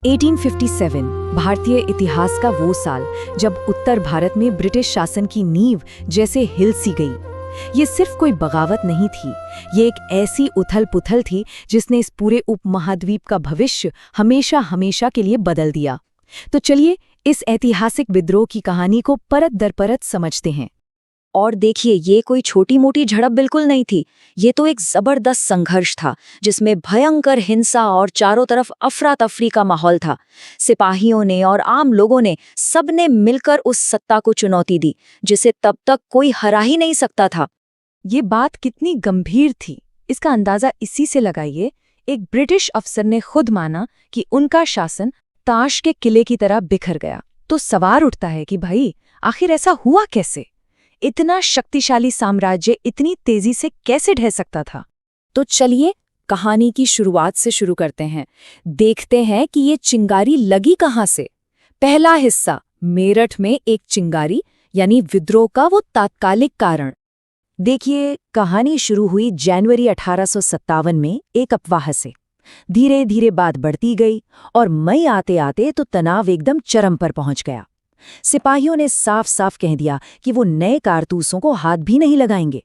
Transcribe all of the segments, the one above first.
1857 भारतीय इतिहास का वो साल जब उत्तर भारत में ब्रिटिश शासन की नींव जैसे हिल सी गई। ये सिर्फ कोई बगावत नहीं थी, ये एक ऐसी उथल पुथल थी जिसने इस पूरे उपमहाद्वीप का भविष्य हमेशा हमेशा के लिए बदल दिया। तो चलिए इस ऐतिहासिक विद्रोह की कहानी को परत दर परत समझते हैं। और देखिए, ये कोई छोटी मोटी झड़प बिल्कुल नहीं थी। ये तो एक जबरदस्त संघर्ष था जिसमें भयंकर हिंसा और चारों तरफ अफरा तफरी का माहौल था। सिपाहियों ने और आम लोगों ने सबने मिलकर उस सत्ता को चुनौती दी जिसे तब तक कोई हरा ही नहीं सकता था। ये बात कितनी गंभीर थी, इसका अंदाजा इसी से लगाइए। एक ब्रिटिश अफसर ने खुद माना कि उनका शासन ताश के किले की तरह बिखर गया। तो सवाल उठता है कि भाई आखिर ऐसा हुआ कैसे? इतना शक्तिशाली साम्राज्य इतनी तेजी से कैसे ढह सकता था? तो चलिए कहानी की शुरुआत से शुरू करते हैं। देखते हैं कि ये चिंगारी लगी कहाँ से। पहला हिस्सा, मेरठ में एक चिंगारी यानी विद्रोह का वो तात्कालिक कारण। देखिए, कहानी शुरू हुई जनवरी 1857 में एक अफवाह से। धीरे धीरे बात बढ़ती गई और मई आते आते तो तनाव एकदम चरम पर पहुंच गया। सिपाहियों ने साफ साफ कह दिया कि वो नए कारतूसों को हाथ भी नहीं लगाएंगे।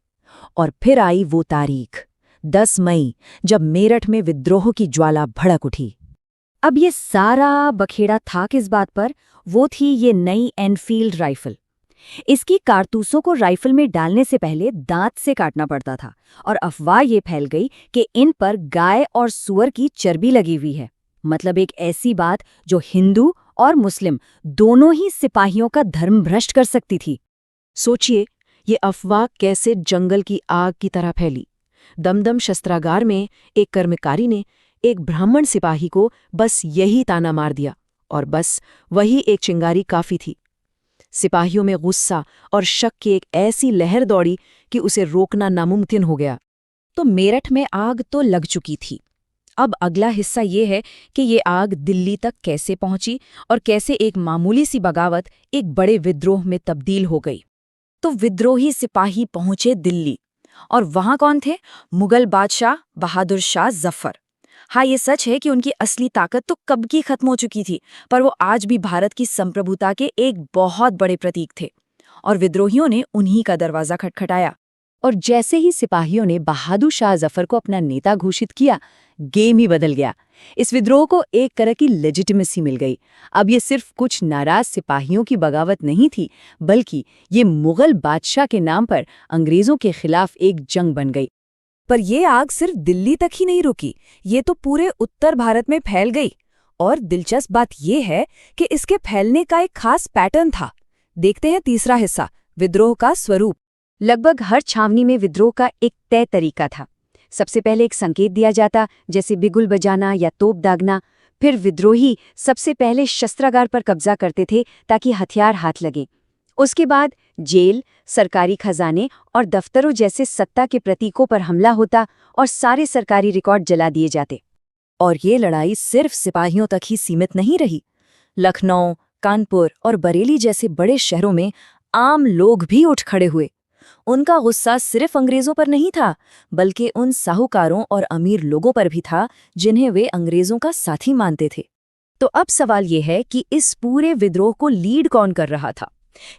और फिर आई वो तारीख 10 मई, जब मेरठ में विद्रोह की ज्वाला भड़क उठी। अब ये सारा बखेड़ा था किस बात पर? वो थी ये नई एनफील्ड राइफल। इसकी कारतूसों को राइफल में डालने से पहले दांत से काटना पड़ता था और अफवाह ये फैल गई कि इन पर गाय और सूअर की चर्बी लगी हुई है। मतलब एक ऐसी बात जो हिंदू और मुस्लिम दोनों ही सिपाहियों का धर्म भ्रष्ट कर सकती थी। सोचिए, ये अफवाह कैसे जंगल की आग की तरह फैली। दमदम शस्त्रागार में एक कर्मकारी ने एक ब्राह्मण सिपाही को बस यही ताना मार दिया और बस वही एक चिंगारी काफी थी। सिपाहियों में गुस्सा और शक की एक ऐसी लहर दौड़ी कि उसे रोकना नामुमकिन हो गया। तो मेरठ में आग तो लग चुकी थी। अब अगला हिस्सा ये है कि ये आग दिल्ली तक कैसे पहुंची और कैसे एक मामूली सी बगावत एक बड़े विद्रोह में तब्दील हो गई। तो विद्रोही सिपाही पहुंचे दिल्ली, और वहां कौन थे? मुगल बादशाह बहादुर शाह जफर। हाँ, ये सच है कि उनकी असली ताकत तो कब की खत्म हो चुकी थी, पर वो आज भी भारत की संप्रभुता के एक बहुत बड़े प्रतीक थे। और विद्रोहियों ने उन्हीं का दरवाजा खटखटाया। और जैसे ही सिपाहियों ने बहादुर शाह जफर को अपना नेता घोषित किया, गेम ही बदल गया। इस विद्रोह को एक तरह की लेजिटिमेसी मिल गई। अब ये सिर्फ कुछ नाराज सिपाहियों की बगावत नहीं थी, बल्कि ये मुगल बादशाह के नाम पर अंग्रेजों के खिलाफ एक जंग बन गई। पर ये आग सिर्फ दिल्ली तक ही नहीं रुकी, ये तो पूरे उत्तर भारत में फैल गई। और दिलचस्प बात ये है कि इसके फैलने का एक खास पैटर्न था। देखते हैं तीसरा हिस्सा, विद्रोह का स्वरूप। लगभग हर छावनी में विद्रोह का एक तय तरीका था। सबसे पहले एक संकेत दिया जाता, जैसे बिगुल बजाना या तोप दागना। फिर विद्रोही सबसे पहले शस्त्रागार पर कब्जा करते थे ताकि हथियार हाथ लगे। उसके बाद जेल, सरकारी खजाने और दफ्तरों जैसे सत्ता के प्रतीकों पर हमला होता और सारे सरकारी रिकॉर्ड जला दिए जाते। और ये लड़ाई सिर्फ सिपाहियों तक ही सीमित नहीं रही। लखनऊ, कानपुर और बरेली जैसे बड़े शहरों में आम लोग भी उठ खड़े हुए। उनका गुस्सा सिर्फ अंग्रेजों पर नहीं था, बल्कि उन साहूकारों और अमीर लोगों पर भी था जिन्हें वे अंग्रेजों का साथी मानते थे। तो अब सवाल ये है कि इस पूरे विद्रोह को लीड कौन कर रहा था?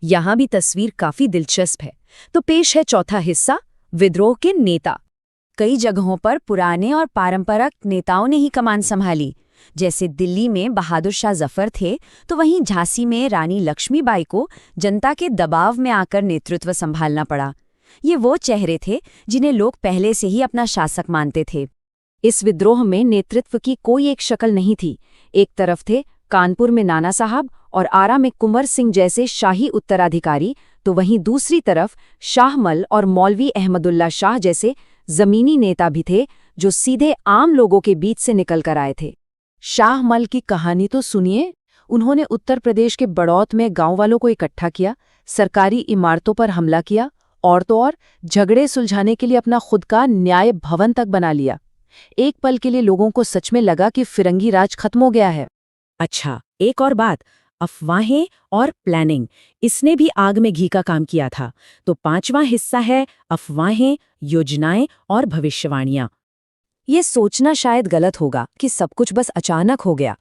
यहाँ भी तस्वीर काफी दिलचस्प है। तो पेश है चौथा हिस्सा, विद्रोह के नेता। कई जगहों पर पुराने और पारंपरिक नेताओं ने ही कमान संभाली। जैसे दिल्ली में बहादुर शाह जफर थे, तो वहीं झांसी में रानी लक्ष्मीबाई को जनता के दबाव में आकर नेतृत्व संभालना पड़ा। ये वो चेहरे थे जिन्हें लोग पहले से ही अपना शासक मानते थे। इस विद्रोह में नेतृत्व की कोई एक शक्ल नहीं थी। एक तरफ थे कानपुर में नाना साहब और आरा में कुंवर सिंह जैसे शाही उत्तराधिकारी, तो वहीं दूसरी तरफ शाहमल और मौलवी अहमदुल्ला शाह जैसे जमीनी नेता भी थे जो सीधे आम लोगों के बीच से निकल कर आए थे। शाहमल की कहानी तो सुनिए। उन्होंने उत्तर प्रदेश के बड़ौत में गांव वालों को इकट्ठा किया, सरकारी इमारतों पर हमला किया और तो और झगड़े सुलझाने के लिए अपना खुद का न्याय भवन तक बना लिया। एक पल के लिए लोगों को सच में लगा कि फिरंगी राज खत्म हो गया है। अच्छा, एक और बात, अफवाहें और प्लानिंग, इसने भी आग में घी का काम किया था। तो पांचवां हिस्सा है अफवाहें, योजनाएं और भविष्यवाणियां। ये सोचना शायद गलत होगा कि सब कुछ बस अचानक हो गया।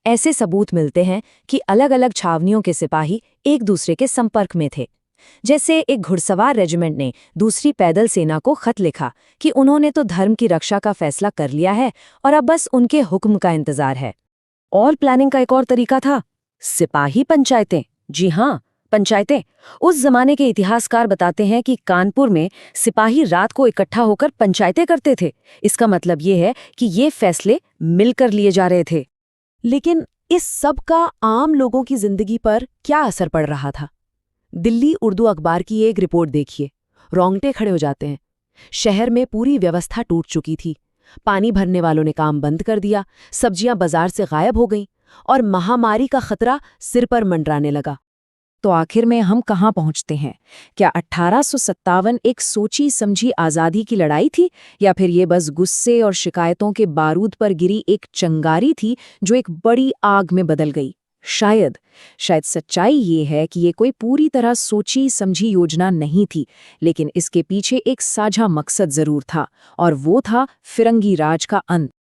ऐसे सबूत मिलते हैं कि अलग-अलग छावनियों के सिपाही एक दूसरे के संपर्क में थे। जैसे एक घुड़सवार रेजिमेंट ने दूसरी पैदल सेना को खत लिखा कि उन्होंने तो धर्म की रक्षा का फैसला कर लिया है और अब बस उनके हुक्म का इंतजार है। और प्लानिंग का एक और तरीका था, सिपाही पंचायतें। जी हाँ, पंचायतें। उस जमाने के इतिहासकार बताते हैं कि कानपुर में सिपाही रात को इकट्ठा होकर पंचायतें करते थे। इसका मतलब ये है कि ये फैसले मिलकर लिए जा रहे थे। लेकिन इस सब का आम लोगों की जिंदगी पर क्या असर पड़ रहा था? दिल्ली उर्दू अखबार की एक रिपोर्ट देखिए, रोंगटे खड़े हो जाते हैं। शहर में पूरी व्यवस्था टूट चुकी थी। पानी भरने वालों ने काम बंद कर दिया, सब्जियां बाजार से गायब हो गईं और महामारी का खतरा सिर पर मंडराने लगा। तो आखिर में हम कहाँ पहुँचते हैं? क्या 1857 एक सोची समझी आज़ादी की लड़ाई थी, या फिर ये बस गुस्से और शिकायतों के बारूद पर गिरी एक चिंगारी थी जो एक बड़ी आग में बदल गई? शायद सच्चाई ये है कि ये कोई पूरी तरह सोची समझी योजना नहीं थी, लेकिन इसके पीछे एक साझा मकसद जरूर था, और वो था फिरंगी राज का अंत।